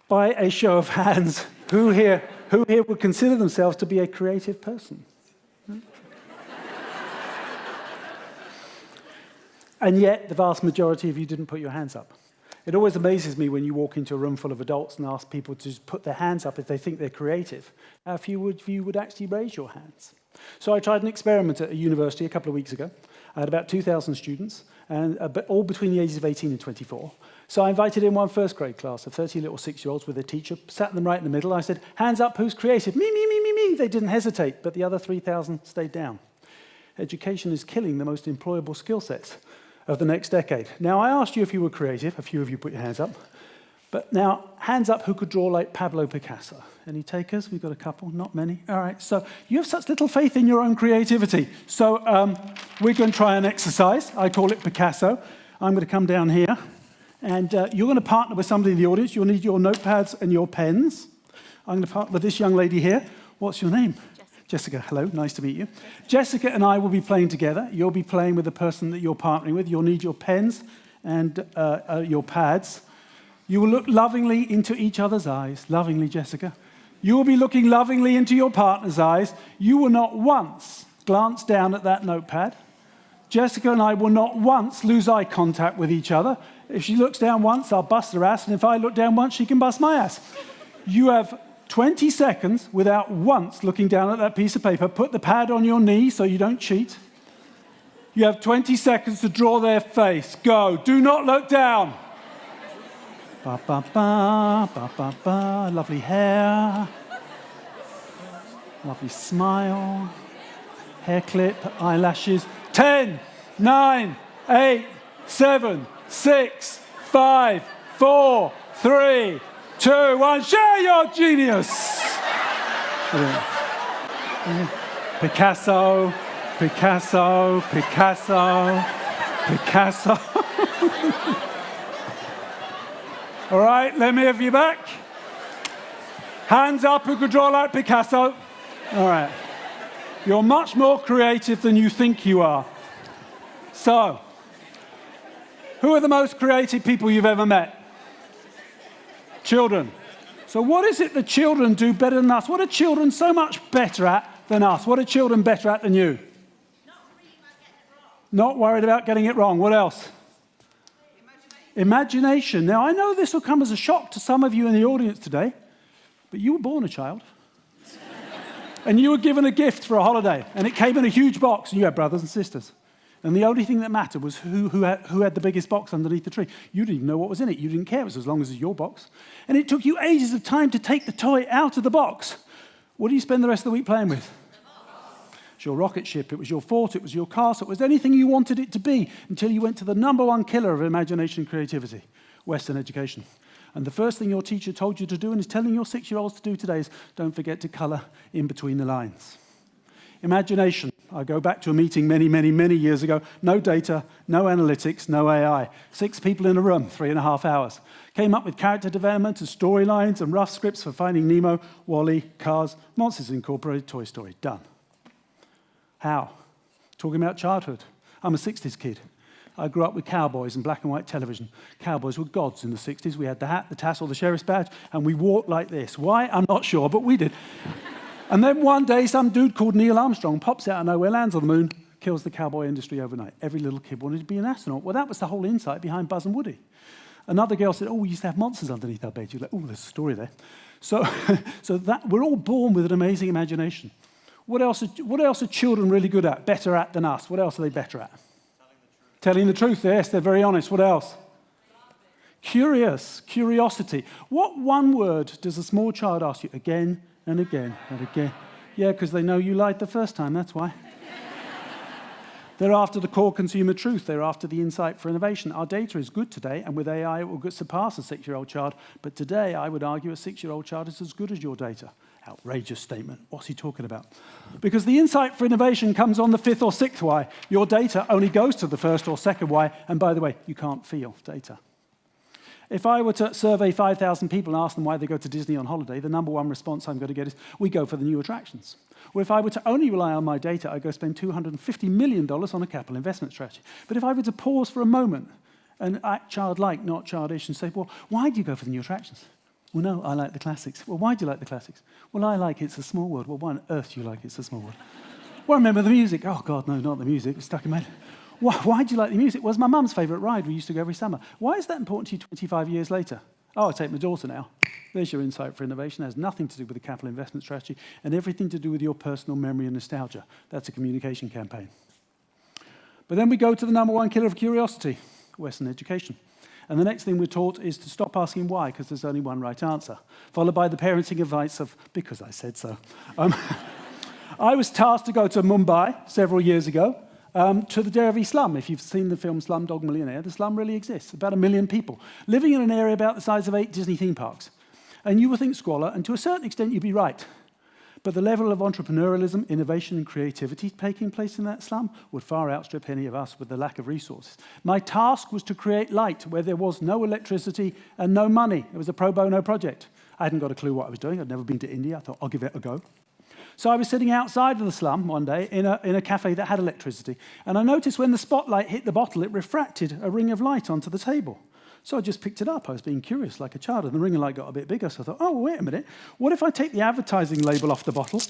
By a show of hands, who here would consider themselves to be a creative person? And yet, the vast majority of you didn't put your hands up. It always amazes me when you walk into a room full of adults and ask people to just put their hands up if they think they're creative. How few of you would actually raise your hands? So I tried an experiment at a university a couple of weeks ago. I had about 2,000 students, and all between the ages of 18 and 24. So I invited in one first grade class of 30 little 6-year-olds with a teacher, sat them right in the middle. I said, hands up, who's creative? Me, me, me, me, me. They didn't hesitate, but the other 3,000 stayed down. Education is killing the most employable skill sets of the next decade. Now, I asked you if you were creative. A few of you put your hands up. But now, hands up who could draw like Pablo Picasso. Any takers? We've got a couple, not many. All right, so you have such little faith in your own creativity. So we're going to try an exercise. I call it Picasso. I'm going to come down here, and you're going to partner with somebody in the audience. You'll need your notepads and your pens. I'm going to partner with this young lady here. What's your name? Jessica, hello, nice to meet you. Jessica and I will be playing together. You'll be playing with the person that you're partnering with. You'll need your pens and your pads. You will look lovingly into each other's eyes. Lovingly, Jessica. You will be looking lovingly into your partner's eyes. You will not once glance down at that notepad. Jessica and I will not once lose eye contact with each other. If she looks down once, I'll bust her ass, and if I look down once, she can bust my ass. You have 20 seconds without once looking down at that piece of paper. Put the pad on your knee so you don't cheat. You have 20 seconds to draw their face. Go. Do not look down. Ba, ba, ba, ba, ba, ba. Lovely hair. Lovely smile. Hair clip, eyelashes. 10, 9, 8, 7, 6, 5, 4, 3, 2, 1. Share your genius. Picasso, Picasso, Picasso, Picasso. All right, let me have you back. Hands up who could draw like Picasso. All right. You're much more creative than you think you are. So, who are the most creative people you've ever met? Children. So what is it that children do better than us? What are children so much better at than us? What are children better at than you? Not worried about getting it wrong. What else? Imagination. Now, I know this will come as a shock to some of you in the audience today, but you were born a child. And you were given a gift for a holiday, and it came in a huge box, and you had brothers and sisters. And the only thing that mattered was who had the biggest box underneath the tree. You didn't even know what was in it. You didn't care. It was as long as it was your box. And it took you ages of time to take the toy out of the box. What do you spend the rest of the week playing with? It was your rocket ship. It was your fort. It was your castle. It was anything you wanted it to be until you went to the number one killer of imagination and creativity, Western education. And the first thing your teacher told you to do and is telling your 6-year-olds to do today is don't forget to color in between the lines. Imagination. I go back to a meeting many, many, many years ago. No data, no analytics, no AI. 6 people in a room, 3.5 hours. Came up with character development and storylines and rough scripts for Finding Nemo, Wall-E, Cars, Monsters Incorporated, Toy Story. Done. How? Talking about childhood. I'm a 60s kid. I grew up with cowboys and black and white television. Cowboys were gods in the 60s. We had the hat, the tassel, the sheriff's badge, and we walked like this. Why? I'm not sure, but we did. And then one day, some dude called Neil Armstrong pops out of nowhere, lands on the moon, kills the cowboy industry overnight. Every little kid wanted to be an astronaut. Well, that was the whole insight behind Buzz and Woody. Another girl said, we used to have monsters underneath our bed. You're like, there's a story there. So that we're all born with an amazing imagination. What else are children really good at, better at than us? What else are they better at? Telling the truth, yes, they're very honest. What else? Curious, curiosity. What one word does a small child ask you again and again and again? Yeah, because they know you lied the first time, that's why. They're after the core consumer truth. They're after the insight for innovation. Our data is good today, and with AI, it will surpass a 6-year-old child. But today, I would argue a 6-year-old child is as good as your data. Outrageous statement. What's he talking about? Because the insight for innovation comes on the 5th or 6th why. Your data only goes to the 1st or 2nd why. And by the way, you can't feel data. If I were to survey 5,000 people and ask them why they go to Disney on holiday, the number one response I'm going to get is, we go for the new attractions. Or if I were to only rely on my data, I'd go spend $250 million on a capital investment strategy. But if I were to pause for a moment and act childlike, not childish, and say, well, why do you go for the new attractions? Well, no, I like the classics. Well, why do you like the classics? Well, I like It's a Small World. Well, why on earth do you like It's a Small World? Well, I remember the music. Oh, God, no, not the music. It's stuck in my head. Why do you like the music? Well, it was my mum's favourite ride. We used to go every summer. Why is that important to you 25 years later? Oh, I take my daughter now. There's your insight for innovation. It has nothing to do with the capital investment strategy and everything to do with your personal memory and nostalgia. That's a communication campaign. But then we go to the number one killer of curiosity, Western education. And the next thing we're taught is to stop asking why, because there's only one right answer, followed by the parenting advice of, because I said so. I was tasked to go to Mumbai several years ago to the Dharavi slum. If you've seen the film Slumdog Millionaire, the slum really exists. About 1 million people living in an area about the size of 8 Disney theme parks. And you would think squalor, and to a certain extent you'd be right. But the level of entrepreneurialism, innovation, and creativity taking place in that slum would far outstrip any of us with the lack of resources. My task was to create light where there was no electricity and no money. It was a pro bono project. I hadn't got a clue what I was doing. I'd never been to India. I thought, I'll give it a go. So I was sitting outside of the slum one day in a cafe that had electricity, and I noticed when the spotlight hit the bottle, it refracted a ring of light onto the table. So I just picked it up. I was being curious like a child, and the ring of light got a bit bigger, so I thought, oh, wait a minute. What if I take the advertising label off the bottle?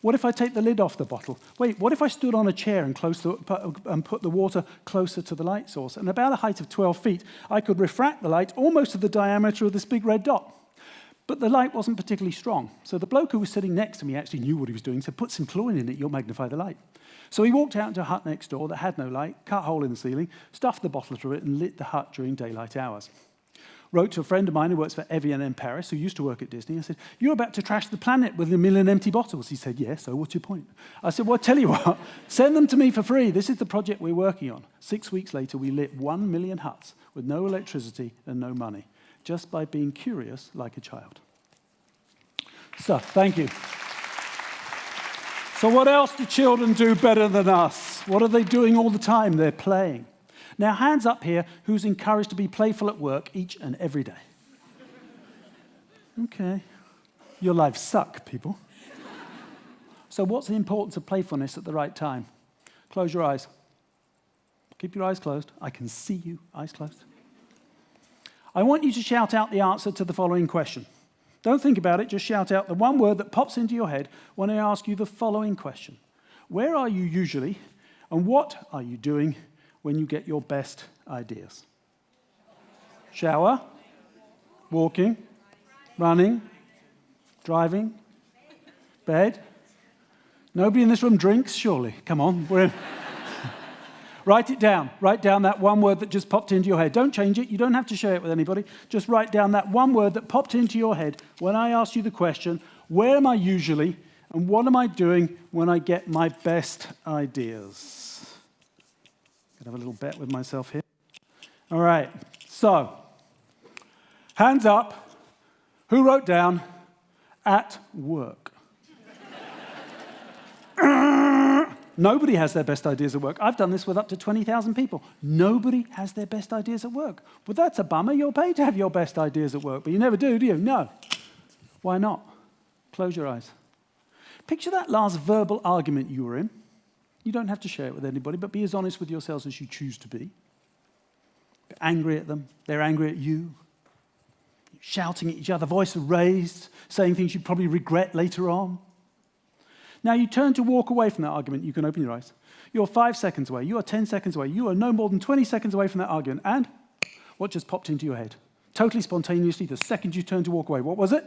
What if I take the lid off the bottle? Wait, what if I stood on a chair and put the water closer to the light source? And about a height of 12 feet, I could refract the light almost to the diameter of this big red dot. But the light wasn't particularly strong. So the bloke who was sitting next to me actually knew what he was doing, so put some chlorine in it, you'll magnify the light. So he walked out into a hut next door that had no light, cut a hole in the ceiling, stuffed the bottle through it, and lit the hut during daylight hours. Wrote to a friend of mine who works for Evian in Paris, who used to work at Disney. I said, you're about to trash the planet with 1 million empty bottles. He said, yeah, so what's your point? I said, well, I'll tell you what, send them to me for free. This is the project we're working on. 6 weeks later, we lit 1 million huts with no electricity and no money, just by being curious like a child. So, thank you. So what else do children do better than us? What are they doing all the time? They're playing. Now, hands up here, who's encouraged to be playful at work each and every day? Okay. Your lives suck, people. So what's the importance of playfulness at the right time? Close your eyes. Keep your eyes closed. I can see you, eyes closed. I want you to shout out the answer to the following question. Don't think about it, just shout out the one word that pops into your head when I ask you the following question. Where are you usually, and what are you doing when you get your best ideas? Shower, walking, running, driving, bed. Nobody in this room drinks, surely. Come on, we're in. Write it down. Write down that one word that just popped into your head. Don't change it. You don't have to share it with anybody. Just write down that one word that popped into your head when I asked you the question, where am I usually, and what am I doing when I get my best ideas? I'm going to have a little bet with myself here. All right. So, hands up. Who wrote down at work? Nobody has their best ideas at work. I've done this with up to 20,000 people. Nobody has their best ideas at work. Well, that's a bummer. You're paid to have your best ideas at work, but you never do you? No. Why not? Close your eyes. Picture that last verbal argument you were in. You don't have to share it with anybody, but be as honest with yourselves as you choose to be. You're angry at them. They're angry at you. You're shouting at each other, voice raised, saying things you probably regret later on. Now you turn to walk away from that argument. You can open your eyes. You're 5 seconds away. You are 10 seconds away. You are no more than 20 seconds away from that argument. And what just popped into your head? Totally spontaneously, the second you turn to walk away. What was it?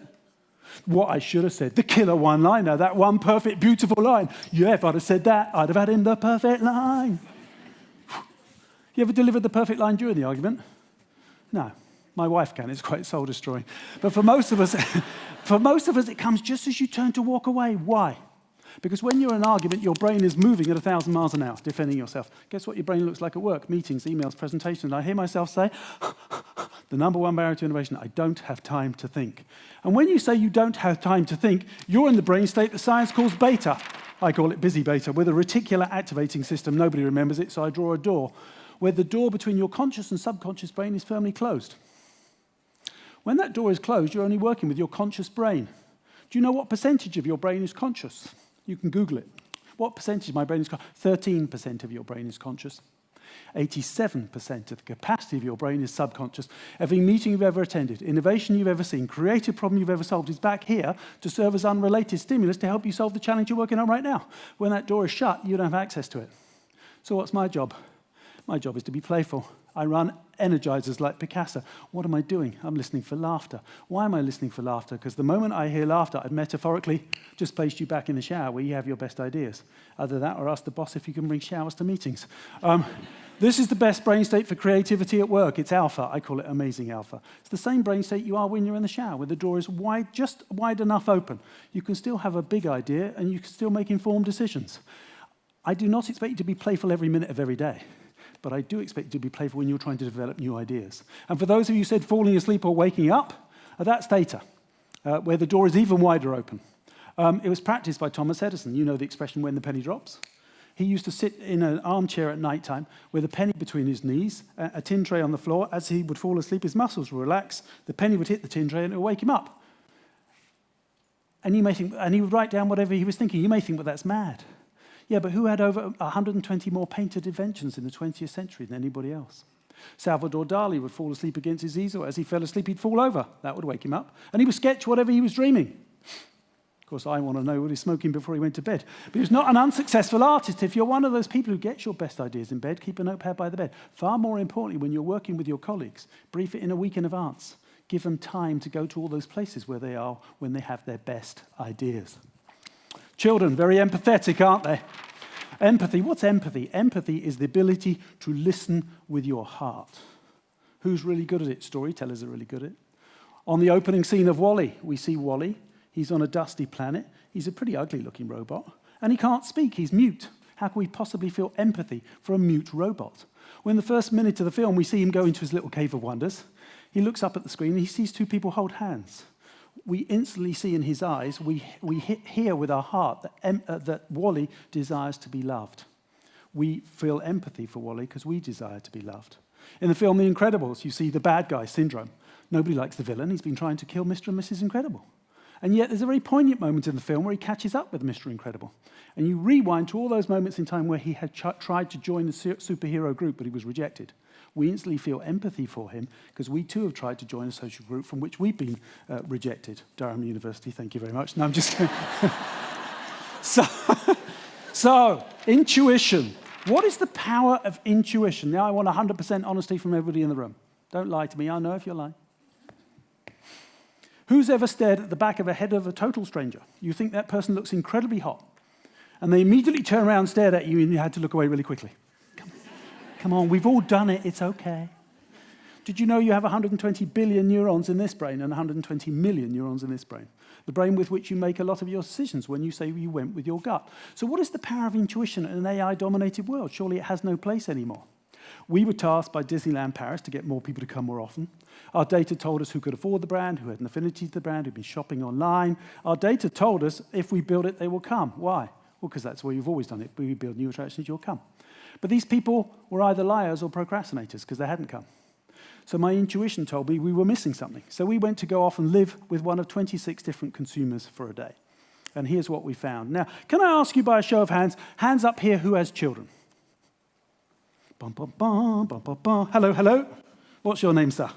What I should have said. The killer one-liner. That one perfect, beautiful line. Yeah, if I'd have said that, I'd have had in the perfect line. You ever delivered the perfect line during the argument? No. My wife can. It's quite soul-destroying. But for most of us, it comes just as you turn to walk away. Why? Because when you're in an argument, your brain is moving at 1,000 miles an hour, defending yourself. Guess what your brain looks like at work? Meetings, emails, presentations. I hear myself say, the number one barrier to innovation, I don't have time to think. And when you say you don't have time to think, you're in the brain state that science calls beta. I call it busy beta, with a reticular activating system. Nobody remembers it, so I draw a door, where the door between your conscious and subconscious brain is firmly closed. When that door is closed, you're only working with your conscious brain. Do you know what percentage of your brain is conscious? You can Google it. What percentage of my brain is conscious? 13% of your brain is conscious. 87% of the capacity of your brain is subconscious. Every meeting you've ever attended, innovation you've ever seen, creative problem you've ever solved is back here to serve as unrelated stimulus to help you solve the challenge you're working on right now. When that door is shut, you don't have access to it. So what's my job? My job is to be playful. I run energizers like Picasso. What am I doing? I'm listening for laughter. Why am I listening for laughter? Because the moment I hear laughter, I've metaphorically just placed you back in the shower where you have your best ideas. Either that or ask the boss if you can bring showers to meetings. This is the best brain state for creativity at work. It's alpha. I call it amazing alpha. It's the same brain state you are when you're in the shower, where the door is wide, just wide enough open. You can still have a big idea, and you can still make informed decisions. I do not expect you to be playful every minute of every day, but I do expect you to be playful when you're trying to develop new ideas. And for those of you who said falling asleep or waking up, that's theta, where the door is even wider open. It was practiced by Thomas Edison. You know the expression, when the penny drops? He used to sit in an armchair at night time with a penny between his knees, a tin tray on the floor. As he would fall asleep, his muscles would relax. The penny would hit the tin tray and it would wake him up. And you may think, and he would write down whatever he was thinking. You may think, well, that's mad. Yeah, but who had over 120 more painted inventions in the 20th century than anybody else? Salvador Dali would fall asleep against his easel. As he fell asleep, he'd fall over. That would wake him up. And he would sketch whatever he was dreaming. Of course, I want to know what he's smoking before he went to bed. But he was not an unsuccessful artist. If you're one of those people who gets your best ideas in bed, keep a notepad by the bed. Far more importantly, when you're working with your colleagues, brief it in a week in advance. Give them time to go to all those places where they are when they have their best ideas. Children, very empathetic, aren't they? Empathy. What's empathy? Empathy is the ability to listen with your heart. Who's really good at it? Storytellers are really good at it. On the opening scene of WALL-E, we see WALL-E. He's on a dusty planet. He's a pretty ugly-looking robot. And he can't speak. He's mute. How can we possibly feel empathy for a mute robot? When in the first minute of the film, we see him go into his little cave of wonders. He looks up at the screen and he sees two people hold hands. We instantly see in his eyes, we hear with our heart that WALL-E desires to be loved. We feel empathy for WALL-E because we desire to be loved. In the film The Incredibles, you see the bad guy syndrome. Nobody likes the villain. He's been trying to kill Mr. and Mrs. Incredible. And yet there's a very poignant moment in the film where he catches up with Mr. Incredible. And you rewind to all those moments in time where he had tried to join the superhero group, but he was rejected. We instantly feel empathy for him because we too have tried to join a social group from which we've been rejected. Durham University, thank you very much. No, I'm just kidding. So, intuition. What is the power of intuition? Now I want 100% honesty from everybody in the room. Don't lie to me. I know if you're lying. Who's ever stared at the back of a head of a total stranger? You think that person looks incredibly hot, and they immediately turn around and stared at you, and you had to look away really quickly. Come on, we've all done it. It's okay. Did you know you have 120 billion neurons in this brain and 120 million neurons in this brain? The brain with which you make a lot of your decisions when you say you went with your gut. So what is the power of intuition in an AI-dominated world? Surely it has no place anymore. We were tasked by Disneyland Paris to get more people to come more often. Our data told us who could afford the brand, who had an affinity to the brand, who'd been shopping online. Our data told us if we build it, they will come. Why? Well, because that's the way you've always done it. We build new attractions, you'll come. But these people were either liars or procrastinators because they hadn't come. So my intuition told me we were missing something. So we went to go off and live with one of 26 different consumers for a day. And here's what we found. Now, can I ask you by a show of hands, hands up here who has children? Bum, bum, bum, bum, bum, bum. Hello, hello. What's your name, sir?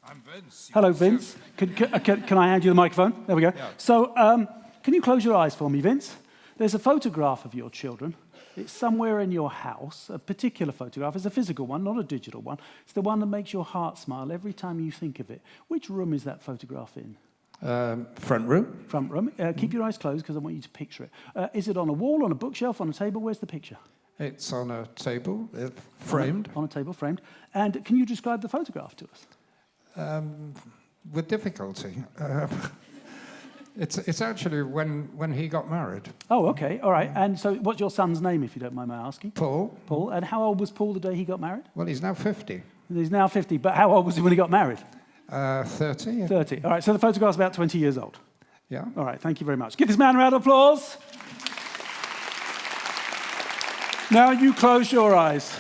I'm Vince. Hello, Vince. Can I hand you the microphone? There we go. Yeah. So can you close your eyes for me, Vince? There's a photograph of your children. It's somewhere in your house, a particular photograph. It's a physical one, not a digital one. It's the one that makes your heart smile every time you think of it. Which room is that photograph in? Front room. Front room. Keep your eyes closed because I want you to picture it. Is it on a wall, on a bookshelf, on a table? Where's the picture? It's on a table, framed. On a table, framed. And can you describe the photograph to us? With difficulty. It's actually when he got married. Oh, okay, all right. And so what's your son's name, if you don't mind my asking? Paul. Paul. And how old was Paul the day he got married? Well, he's now 50. He's now 50, but how old was he when he got married? 30. 30. All right, so the photograph's about 20 years old. Yeah. All right, thank you very much. Give this man a round of applause. Now you close your eyes.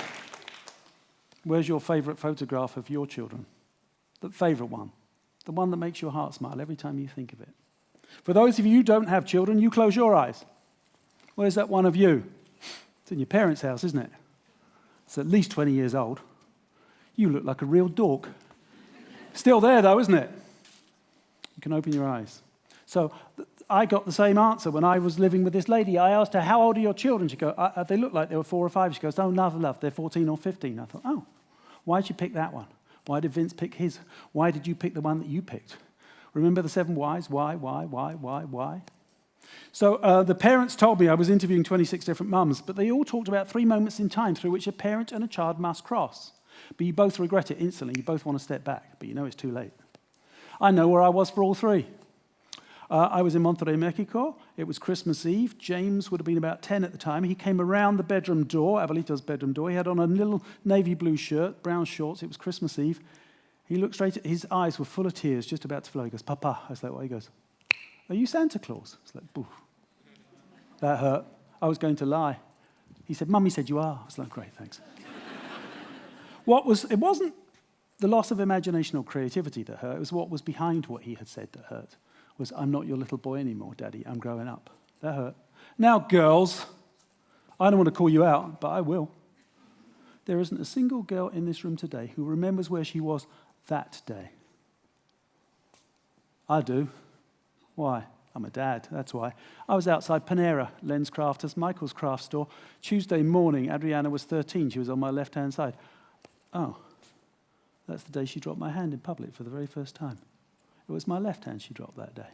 Where's your favourite photograph of your children? The favourite one. The one that makes your heart smile every time you think of it. For those of you who don't have children, you close your eyes. Where's that one of you? It's in your parents' house, isn't it? It's at least 20 years old. You look like a real dork. Still there, though, isn't it? You can open your eyes. So I got the same answer when I was living with this lady. I asked her, how old are your children? She goes, they look like they were 4 or 5. She goes, oh, no, love, they're 14 or 15. I thought, oh, why did you pick that one? Why did Vince pick his? Why did you pick the one that you picked? Remember the 7 whys? Why? So the parents told me I was interviewing 26 different mums, but they all talked about 3 moments in time through which a parent and a child must cross. But you both regret it instantly. You both want to step back, but you know it's too late. I know where I was for all 3. I was in Monterrey, Mexico. It was Christmas Eve. James would have been about 10 at the time. He came around the bedroom door, Abuelito's bedroom door. He had on a little navy blue shirt, brown shorts. It was Christmas Eve. He looked straight at his eyes were full of tears, just about to flow. He goes, Papa. I was like, what? He goes, are you Santa Claus? I was like, boof. That hurt. I was going to lie. He said, Mummy said you are. I was like, great, thanks. It wasn't the loss of imagination or creativity that hurt. It was what was behind what he had said that hurt. Was, I'm not your little boy anymore, Daddy. I'm growing up. That hurt. Now, girls, I don't want to call you out, but I will. There isn't a single girl in this room today who remembers where she was that day. I do. Why? I'm a dad, that's why. I was outside Panera, Len's Crafters, Michael's craft store. Tuesday morning, Adriana was 13. She was on my left-hand side. Oh, that's the day she dropped my hand in public for the very first time. It was my left hand she dropped that day.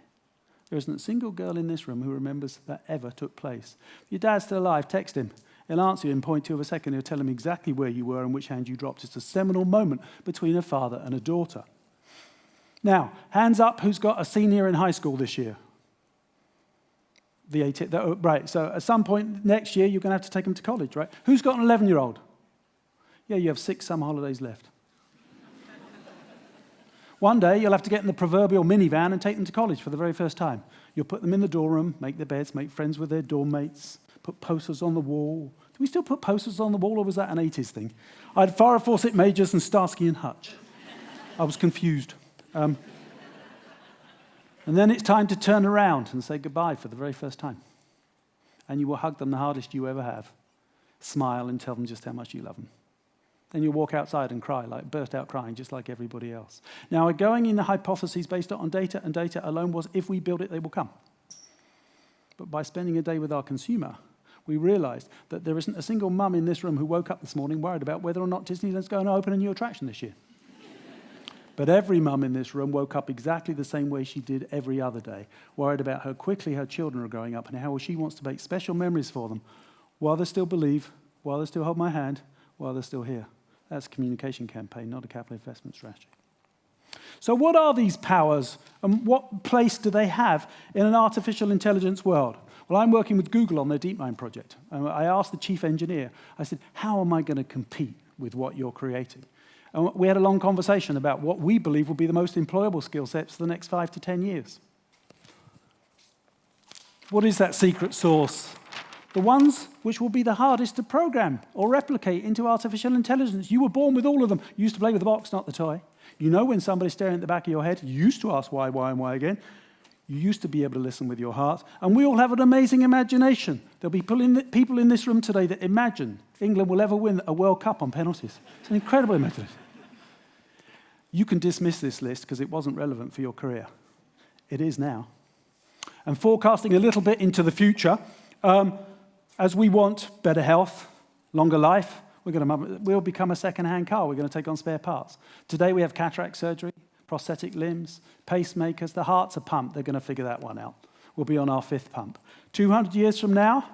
There isn't a single girl in this room who remembers that ever took place. If your dad's still alive, text him. He'll answer you in 0.2 of a second. He'll tell him exactly where you were and which hand you dropped. It's a seminal moment between a father and a daughter. Now, hands up who's got a senior in high school this year? Right, so at some point next year, you're going to have to take them to college, right? Who's got an 11-year-old? Yeah, you have 6 summer holidays left. One day, you'll have to get in the proverbial minivan and take them to college for the very first time. You'll put them in the dorm room, make their beds, make friends with their dorm mates, put posters on the wall. Do we still put posters on the wall, or was that an 80s thing? I had Farrah Fawcett Majors and Starsky and Hutch. I was confused. And then it's time to turn around and say goodbye for the very first time. And you will hug them the hardest you ever have. Smile and tell them just how much you love them. Then you'll walk outside and cry, burst out crying, just like everybody else. Now, we're going in the hypotheses based on data, and data alone was, if we build it, they will come. But by spending a day with our consumer, we realized that there isn't a single mum in this room who woke up this morning worried about whether or not Disneyland's going to open a new attraction this year. But every mum in this room woke up exactly the same way she did every other day, worried about how quickly her children are growing up and how she wants to make special memories for them while they still believe, while they still hold my hand, while they're still here. That's a communication campaign, not a capital investment strategy. So what are these powers, and what place do they have in an artificial intelligence world? Well, I'm working with Google on their DeepMind project. I asked the chief engineer, I said, how am I going to compete with what you're creating? And we had a long conversation about what we believe will be the most employable skill sets for the next 5 to 10 years. What is that secret sauce? The ones which will be the hardest to program or replicate into artificial intelligence. You were born with all of them. You used to play with the box, not the toy. You know when somebody's staring at the back of your head, you used to ask why, and why again. You used to be able to listen with your heart. And we all have an amazing imagination. There'll be people in this room today that imagine England will ever win a World Cup on penalties. It's an incredible imagination. You can dismiss this list because it wasn't relevant for your career. It is now. And forecasting a little bit into the future, as we want better health, longer life, we'll become a second-hand car. We're going to take on spare parts. Today we have cataract surgery, prosthetic limbs, pacemakers. The heart's a pump. They're going to figure that one out. We'll be on our 5th pump. 200 years from now,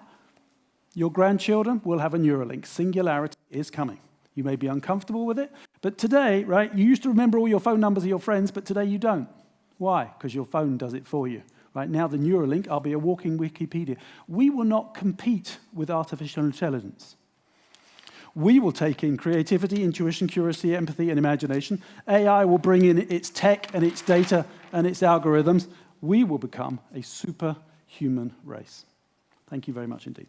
your grandchildren will have a Neuralink. Singularity is coming. You may be uncomfortable with it, but today, right, you used to remember all your phone numbers of your friends, but today you don't. Why? Because your phone does it for you. Right now, the Neuralink, I'll be a walking Wikipedia. We will not compete with artificial intelligence. We will take in creativity, intuition, curiosity, empathy, and imagination. AI will bring in its tech and its data and its algorithms. We will become a superhuman race. Thank you very much indeed.